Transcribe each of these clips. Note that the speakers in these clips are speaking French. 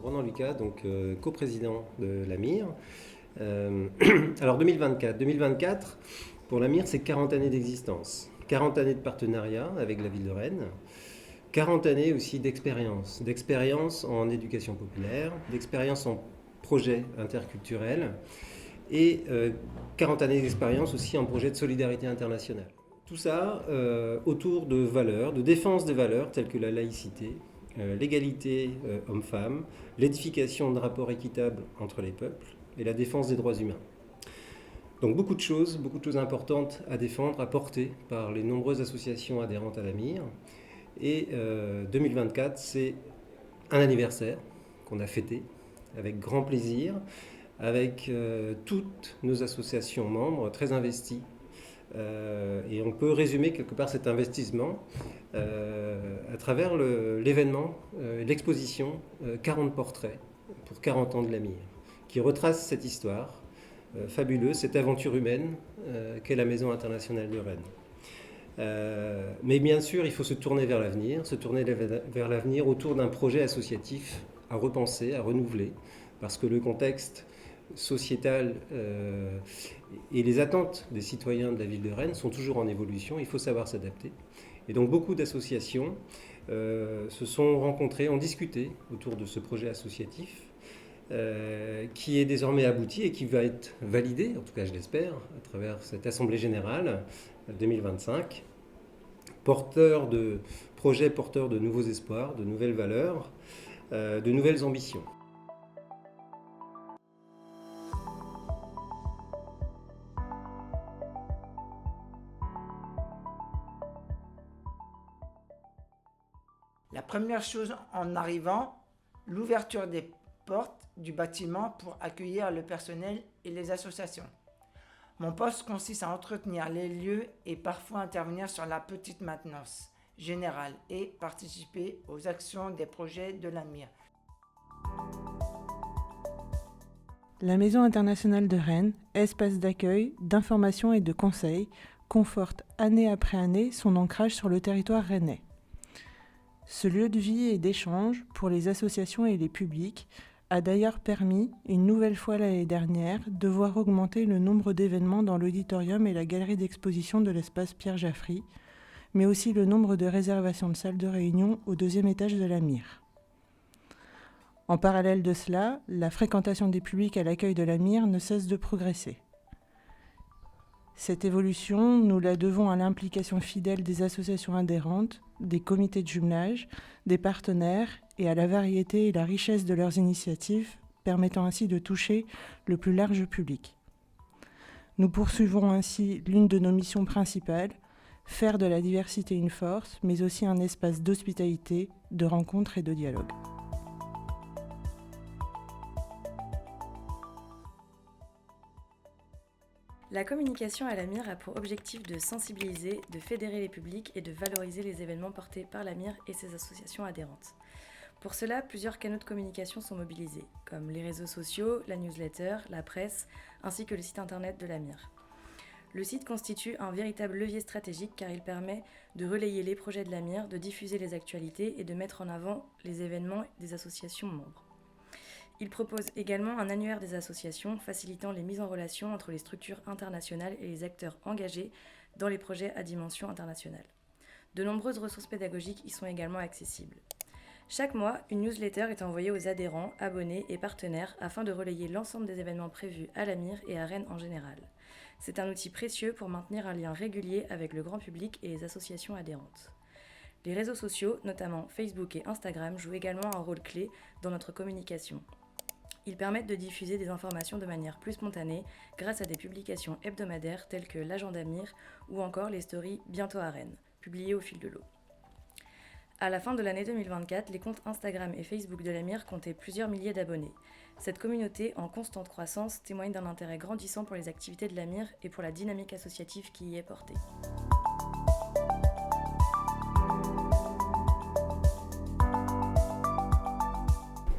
Ronan Lucas, donc coprésident de l'AMIR. Alors 2024, pour l'AMIR, c'est 40 années d'existence, 40 années de partenariat avec la ville de Rennes, 40 années aussi d'expérience en éducation populaire, d'expérience en projet interculturel et 40 années d'expérience aussi en projet de solidarité internationale. Tout ça autour de valeurs, de défense des valeurs telles que la laïcité, l'égalité homme-femme, l'édification de rapports équitables entre les peuples et la défense des droits humains. Donc beaucoup de choses importantes à défendre, à porter par les nombreuses associations adhérentes à l'AMIR. Et 2024, c'est un anniversaire qu'on a fêté avec grand plaisir, avec toutes nos associations membres très investies. Et on peut résumer quelque part cet investissement à travers l'événement, l'exposition 40 portraits pour 40 ans de l'AMIR, qui retrace cette histoire fabuleuse, cette aventure humaine qu'est la Maison internationale de Rennes. Mais bien sûr, il faut se tourner vers l'avenir autour d'un projet associatif à repenser, à renouveler, parce que le contexte sociétal et les attentes des citoyens de la ville de Rennes sont toujours en évolution, il faut savoir s'adapter. Et donc beaucoup d'associations se sont rencontrées, ont discuté autour de ce projet associatif qui est désormais abouti et qui va être validé, en tout cas je l'espère, à travers cette Assemblée Générale 2025, porteur de projets porteurs de nouveaux espoirs, de nouvelles valeurs, de nouvelles ambitions. La première chose en arrivant, l'ouverture des portes du bâtiment pour accueillir le personnel et les associations. Mon poste consiste à entretenir les lieux et parfois intervenir sur la petite maintenance générale et participer aux actions des projets de l'AMIR. La Maison internationale de Rennes, espace d'accueil, d'information et de conseil, conforte année après année son ancrage sur le territoire rennais. Ce lieu de vie et d'échange pour les associations et les publics a d'ailleurs permis, une nouvelle fois l'année dernière, de voir augmenter le nombre d'événements dans l'auditorium et la galerie d'exposition de l'espace Pierre Jaffry, mais aussi le nombre de réservations de salles de réunion au 2e étage de l'AMIR. En parallèle de cela, la fréquentation des publics à l'accueil de l'AMIR ne cesse de progresser. Cette évolution, nous la devons à l'implication fidèle des associations adhérentes, des comités de jumelage, des partenaires et à la variété et la richesse de leurs initiatives, permettant ainsi de toucher le plus large public. Nous poursuivons ainsi l'une de nos missions principales, faire de la diversité une force, mais aussi un espace d'hospitalité, de rencontre et de dialogue. La communication à l'AMIR a pour objectif de sensibiliser, de fédérer les publics et de valoriser les événements portés par l'AMIR et ses associations adhérentes. Pour cela, plusieurs canaux de communication sont mobilisés, comme les réseaux sociaux, la newsletter, la presse, ainsi que le site internet de l'AMIR. Le site constitue un véritable levier stratégique car il permet de relayer les projets de l'AMIR, de diffuser les actualités et de mettre en avant les événements des associations membres. Il propose également un annuaire des associations facilitant les mises en relation entre les structures internationales et les acteurs engagés dans les projets à dimension internationale. De nombreuses ressources pédagogiques y sont également accessibles. Chaque mois, une newsletter est envoyée aux adhérents, abonnés et partenaires afin de relayer l'ensemble des événements prévus à l'AMIR et à Rennes en général. C'est un outil précieux pour maintenir un lien régulier avec le grand public et les associations adhérentes. Les réseaux sociaux, notamment Facebook et Instagram, jouent également un rôle clé dans notre communication. Ils permettent de diffuser des informations de manière plus spontanée grâce à des publications hebdomadaires telles que l'agenda AMIR ou encore les stories Bientôt à Rennes, publiées au fil de l'eau. À la fin de l'année 2024, les comptes Instagram et Facebook de l'AMIR comptaient plusieurs milliers d'abonnés. Cette communauté en constante croissance témoigne d'un intérêt grandissant pour les activités de l'AMIR et pour la dynamique associative qui y est portée.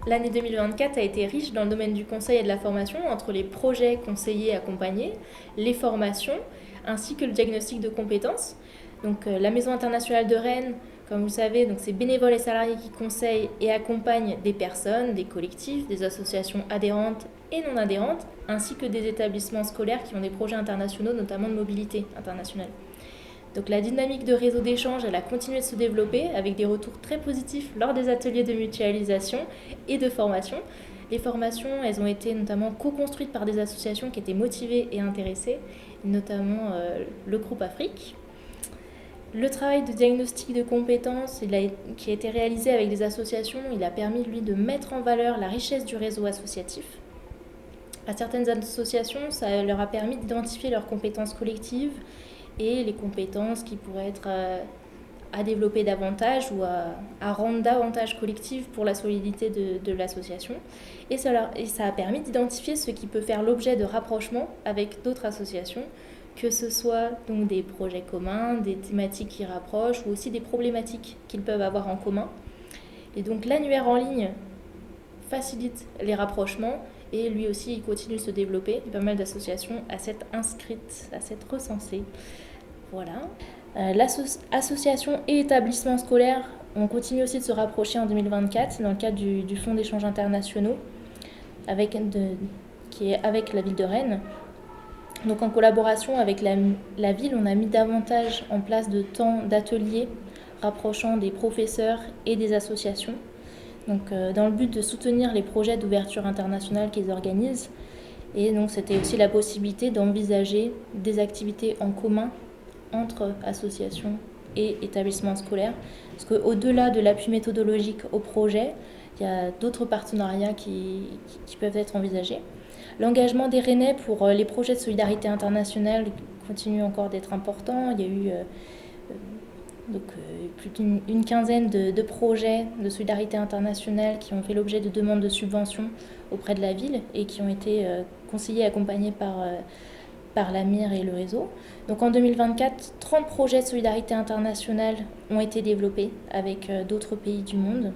L'année 2024 a été riche dans le domaine du conseil et de la formation entre les projets conseillés accompagnés, les formations, ainsi que le diagnostic de compétences. Donc la Maison internationale de Rennes, Comme vous le savez, donc c'est bénévoles et salariés qui conseillent et accompagnent des personnes, des collectifs, des associations adhérentes et non adhérentes, ainsi que des établissements scolaires qui ont des projets internationaux, notamment de mobilité internationale. Donc la dynamique de réseau d'échange, elle a continué de se développer avec des retours très positifs lors des ateliers de mutualisation et de formation. Les formations, elles ont été notamment co-construites par des associations qui étaient motivées et intéressées, notamment le groupe Afrique. Le travail de diagnostic de compétences qui a été réalisé avec des associations, il a permis, lui, de mettre en valeur la richesse du réseau associatif. À certaines associations, ça leur a permis d'identifier leurs compétences collectives et les compétences qui pourraient être à développer davantage ou à rendre davantage collectives pour la solidité de l'association. Et ça a permis d'identifier ce qui peut faire l'objet de rapprochements avec d'autres associations, que ce soit donc des projets communs, des thématiques qui rapprochent ou aussi des problématiques qu'ils peuvent avoir en commun. Et donc l'annuaire en ligne facilite les rapprochements et lui aussi il continue de se développer. Il y a pas mal d'associations à s'être inscrites, à s'être recensées. Voilà. L'association et établissements scolaires ont continué aussi de se rapprocher en 2024 dans le cadre du Fonds d'échanges internationaux qui est avec la ville de Rennes. Donc en collaboration avec la ville, on a mis davantage en place de temps d'ateliers rapprochant des professeurs et des associations. Donc dans le but de soutenir les projets d'ouverture internationale qu'ils organisent. Et donc c'était aussi la possibilité d'envisager des activités en commun entre associations et établissements scolaires. Parce qu'au-delà de l'appui méthodologique au projet, il y a d'autres partenariats qui peuvent être envisagés. L'engagement des Rennais pour les projets de solidarité internationale continue encore d'être important. Il y a eu plus d'une quinzaine de projets de solidarité internationale qui ont fait l'objet de demandes de subventions auprès de la ville et qui ont été conseillés et accompagnés par l'AMIR et le réseau. Donc en 2024, 30 projets de solidarité internationale ont été développés avec d'autres pays du monde.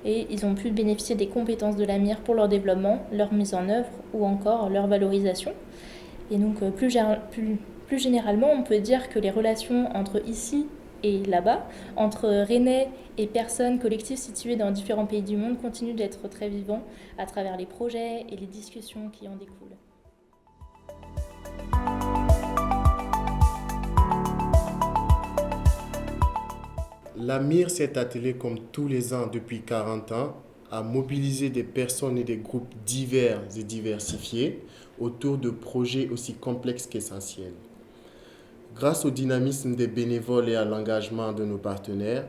Et ils ont pu bénéficier des compétences de l'AMIR pour leur développement, leur mise en œuvre ou encore leur valorisation. Et donc plus généralement, on peut dire que les relations entre ici et là-bas, entre Rennais et personnes collectives situées dans différents pays du monde, continuent d'être très vivants à travers les projets et les discussions qui en découlent. L'AMIR s'est attelé comme tous les ans depuis 40 ans à mobiliser des personnes et des groupes divers et diversifiés autour de projets aussi complexes qu'essentiels. Grâce au dynamisme des bénévoles et à l'engagement de nos partenaires,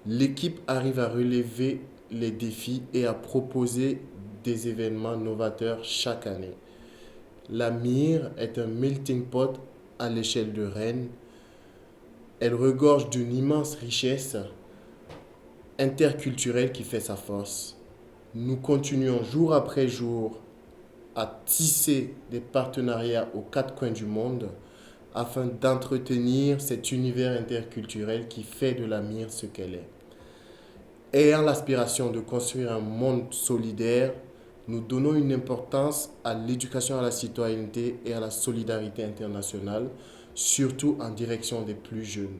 l'équipe arrive à relever les défis et à proposer des événements novateurs chaque année. L'AMIR est un melting pot à l'échelle de Rennes. Elle regorge d'une immense richesse interculturelle qui fait sa force. Nous continuons jour après jour à tisser des partenariats aux quatre coins du monde afin d'entretenir cet univers interculturel qui fait de l'AMIR ce qu'elle est. Ayant l'aspiration de construire un monde solidaire, nous donnons une importance à l'éducation à la citoyenneté et à la solidarité internationale, surtout en direction des plus jeunes.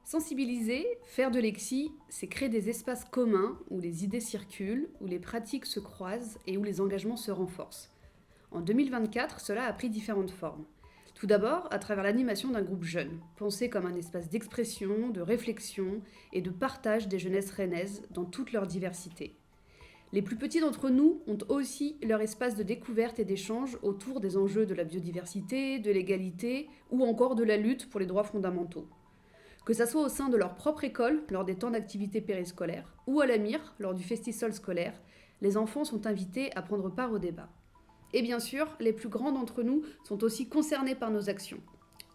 Sensibiliser, faire de l'exi, c'est créer des espaces communs où les idées circulent, où les pratiques se croisent et où les engagements se renforcent. En 2024, cela a pris différentes formes. Tout d'abord, à travers l'animation d'un groupe jeune, pensé comme un espace d'expression, de réflexion et de partage des jeunesses rennaises dans toute leur diversité. Les plus petits d'entre nous ont aussi leur espace de découverte et d'échange autour des enjeux de la biodiversité, de l'égalité ou encore de la lutte pour les droits fondamentaux. Que ça soit au sein de leur propre école, lors des temps d'activité périscolaire, ou à l'AMIR, lors du festisol scolaire, les enfants sont invités à prendre part au débat. Et bien sûr, les plus grands d'entre nous sont aussi concernés par nos actions.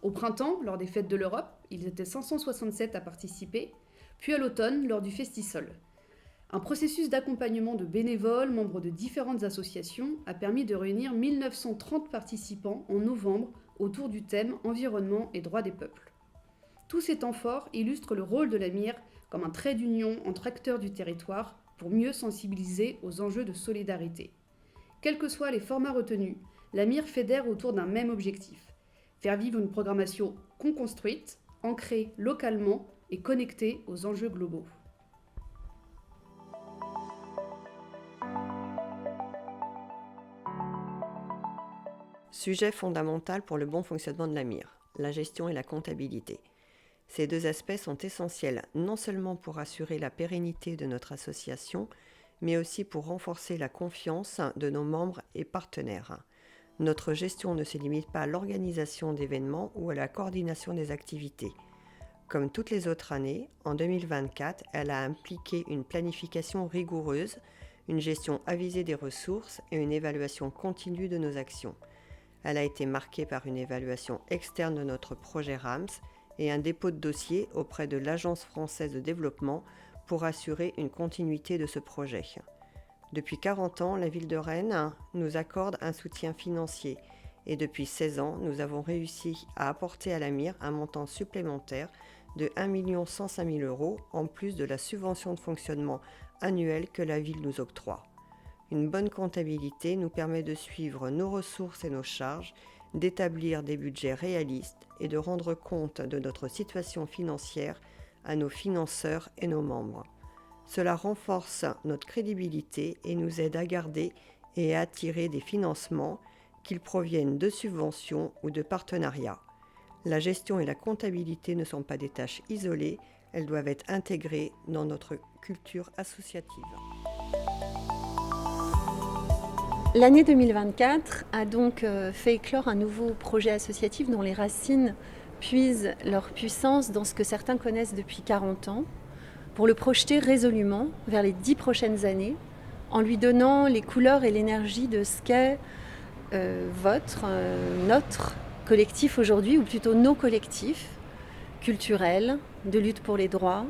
Au printemps, lors des fêtes de l'Europe, ils étaient 567 à participer, puis à l'automne, lors du festisol. Un processus d'accompagnement de bénévoles, membres de différentes associations, a permis de réunir 1930 participants en novembre autour du thème « Environnement et droits des peuples ». Tous ces temps forts illustrent le rôle de l'AMIR comme un trait d'union entre acteurs du territoire pour mieux sensibiliser aux enjeux de solidarité. Quels que soient les formats retenus, l'AMIR fédère autour d'un même objectif, faire vivre une programmation co-construite ancrée localement et connectée aux enjeux globaux. Sujet fondamental pour le bon fonctionnement de la MIR, la gestion et la comptabilité. Ces deux aspects sont essentiels non seulement pour assurer la pérennité de notre association, mais aussi pour renforcer la confiance de nos membres et partenaires. Notre gestion ne se limite pas à l'organisation d'événements ou à la coordination des activités. Comme toutes les autres années, en 2024, elle a impliqué une planification rigoureuse, une gestion avisée des ressources et une évaluation continue de nos actions. Elle a été marquée par une évaluation externe de notre projet RAMS et un dépôt de dossier auprès de l'Agence française de développement pour assurer une continuité de ce projet. Depuis 40 ans, la ville de Rennes nous accorde un soutien financier et depuis 16 ans, nous avons réussi à apporter à la MIR un montant supplémentaire de 1 105 000 € en plus de la subvention de fonctionnement annuelle que la ville nous octroie. Une bonne comptabilité nous permet de suivre nos ressources et nos charges, d'établir des budgets réalistes et de rendre compte de notre situation financière à nos financeurs et nos membres. Cela renforce notre crédibilité et nous aide à garder et à attirer des financements, qu'ils proviennent de subventions ou de partenariats. La gestion et la comptabilité ne sont pas des tâches isolées, elles doivent être intégrées dans notre culture associative. L'année 2024 a donc fait éclore un nouveau projet associatif dont les racines puisent leur puissance dans ce que certains connaissent depuis 40 ans, pour le projeter résolument vers les 10 prochaines années, en lui donnant les couleurs et l'énergie de ce qu'est notre collectif aujourd'hui, ou plutôt nos collectifs culturels, de lutte pour les droits,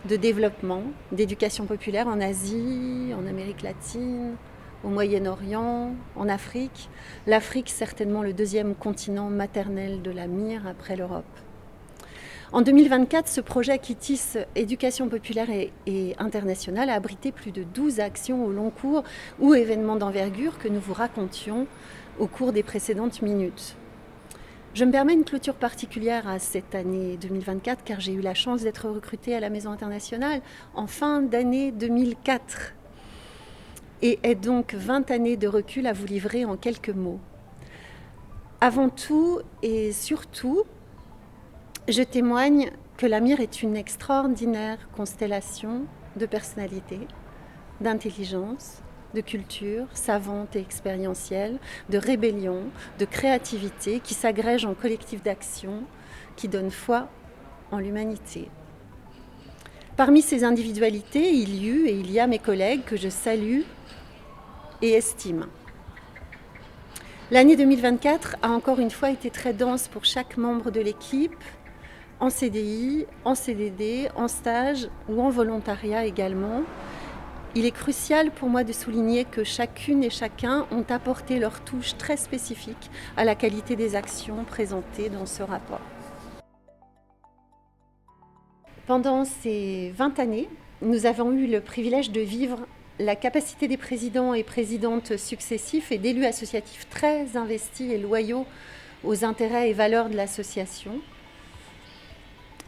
de développement, d'éducation populaire en Asie, en Amérique latine, au Moyen-Orient, en Afrique. L'Afrique, certainement le deuxième continent maternel de la MIR après l'Europe. En 2024, ce projet qui tisse éducation populaire et internationale a abrité plus de 12 actions au long cours ou événements d'envergure que nous vous racontions au cours des précédentes minutes. Je me permets une clôture particulière à cette année 2024 car j'ai eu la chance d'être recrutée à la Maison internationale en fin d'année 2004 et ai donc 20 années de recul à vous livrer en quelques mots. Avant tout et surtout, je témoigne que la MIR est une extraordinaire constellation de personnalités, d'intelligence, de culture savante et expérientielle, de rébellion, de créativité qui s'agrègent en collectif d'action, qui donnent foi en l'humanité. Parmi ces individualités, il y a mes collègues que je salue et estime. L'année 2024 a encore une fois été très dense pour chaque membre de l'équipe, en CDI, en CDD, en stage ou en volontariat également. Il est crucial pour moi de souligner que chacune et chacun ont apporté leur touche très spécifique à la qualité des actions présentées dans ce rapport. Pendant ces 20 années, nous avons eu le privilège de vivre la capacité des présidents et présidentes successifs et d'élus associatifs très investis et loyaux aux intérêts et valeurs de l'association.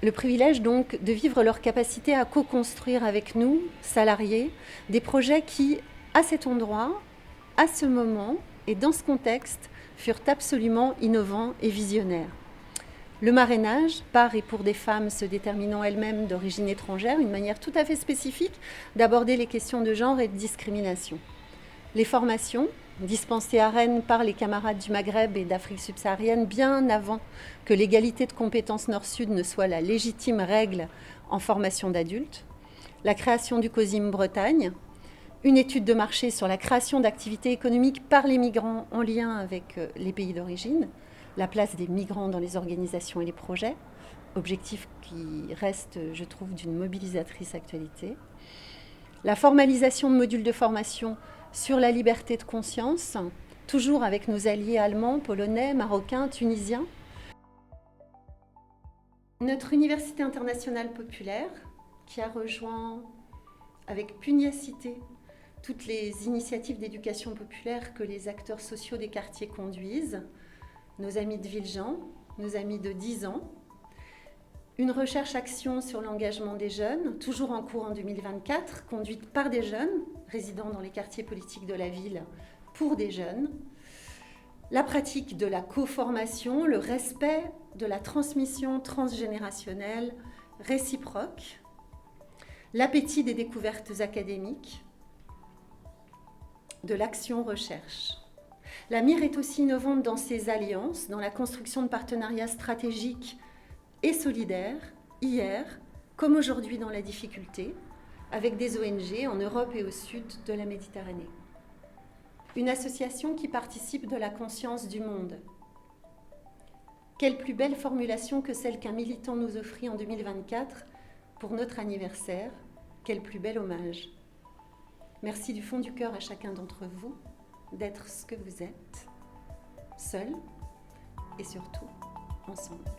Le privilège donc de vivre leur capacité à co-construire avec nous, salariés, des projets qui, à cet endroit, à ce moment et dans ce contexte, furent absolument innovants et visionnaires. Le marrainage, par et pour des femmes se déterminant elles-mêmes d'origine étrangère, une manière tout à fait spécifique d'aborder les questions de genre et de discrimination. Les formations, dispensées à Rennes par les camarades du Maghreb et d'Afrique subsaharienne bien avant que l'égalité de compétences Nord-Sud ne soit la légitime règle en formation d'adultes, la création du COSIM Bretagne, une étude de marché sur la création d'activités économiques par les migrants en lien avec les pays d'origine, la place des migrants dans les organisations et les projets, objectif qui reste, je trouve, d'une mobilisatrice actualité, la formalisation de modules de formation sur la liberté de conscience, toujours avec nos alliés allemands, polonais, marocains, tunisiens. Notre université internationale populaire, qui a rejoint avec pugnacité toutes les initiatives d'éducation populaire que les acteurs sociaux des quartiers conduisent, nos amis de Villejean, nos amis de 10 ans, Une recherche-action sur l'engagement des jeunes, toujours en cours en 2024, conduite par des jeunes résidant dans les quartiers politiques de la ville pour des jeunes. La pratique de la co-formation, le respect de la transmission transgénérationnelle réciproque, l'appétit des découvertes académiques, de l'action-recherche. La MIR est aussi innovante dans ses alliances, dans la construction de partenariats stratégiques et solidaires, hier comme aujourd'hui dans la difficulté, avec des ONG en Europe et au sud de la Méditerranée. Une association qui participe de la conscience du monde. Quelle plus belle formulation que celle qu'un militant nous offrit en 2024 pour notre anniversaire. Quel plus bel hommage. Merci du fond du cœur à chacun d'entre vous d'être ce que vous êtes, seul et surtout ensemble.